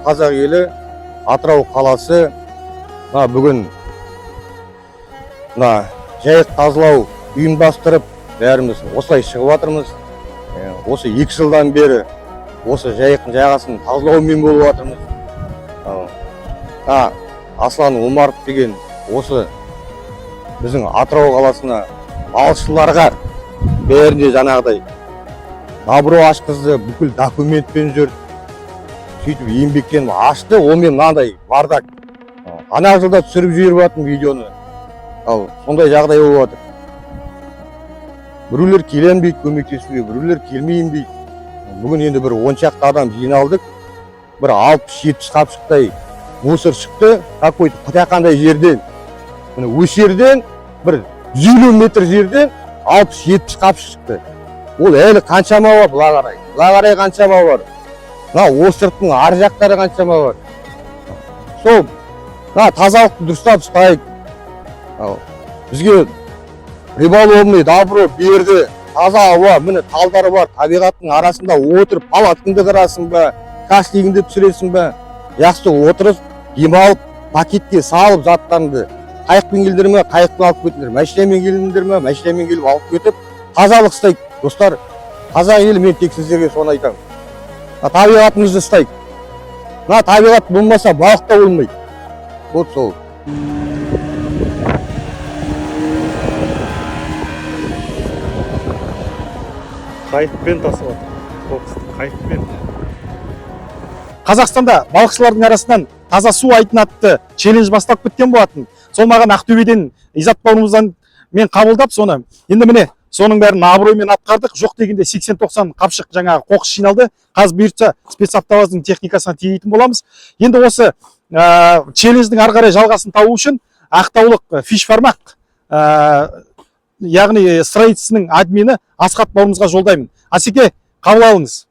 қазақ елі, Атырау қаласы бүгін жайық тазалау ұйымдастырып, бәріміз осылай шығып жатырмыз. Осы 2 жылдан бері осы жайықтың жағасын тазалаумен болып жатырмыз. Аслан Омаров деген осы біздің Атырау қаласына балықшыларға бәрінде жаңағыдай добро ашқызды, бүкіл документпен жүр. Сөйтіп еңбектеніп ашты, онымен мынандай бардак. Ана жылда түсіріп жіберіп жатырмын видеоны. Сондай жағдай болып жатыр. Біреулер келем дейді көмектесуге, біреулер келмеймін дейді. Бүгін енді бір 10 шақты адам жиналдық. Бір 60-70 қапшықтай мусор шықты, какой-то құтақандай жерден. Осы жерден бір 150 метр жерден 60-70 қапшық шықты. Ол әлі қаншама бар бұлағарай. Бұлағарай қаншама бар. Осырттың ар жақтары қаншама бар. Сол тазалықты дұрыстап ұстайық. Бізге риболовный добро берді. Таза ауа, міне талдары бар, табиғаттың арасында отырып, палаткыңды қырасың ба, каштигіңді түсіресің ба, жақсы отырып, демалып, пакетке салып заттарыңды. Қайықпен келдіңдер ме, қайықпен алып кетіңдер, машинамен келдіңдер ме, машинамен келіп алып кетіп, тазалық ұстайық. Достар, қазақ елі, мен тек сіздерге соны айтамын. Табиғатымызды ұстайық. Табиғат болмаса, балық та болмайды. Вот сол. Қайықпен тасып жатыр. Қайықпен. Қазақстанда балықшылардың арасынан таза су айдын атты челлендж бастап кеткен болатын. Сол маған Ақтөбеден Изат бауырымыздан мен қабылдап соны. Енді міне соның бәрін абыроймен атқардық. Жоқ дегенде 80-90 қапшық жаңағы қоқыс жиналды. Қазір бұйыртса спецавтоваздың техникасына тиейтін боламыз. Енді осы челлендждің ары қарай жалғасын табу үшін ақтаулық фиш-фармақ яғни строительствоның админі Асхат бауырымызға жолдаймын. Асеке, қабыл алыңыз.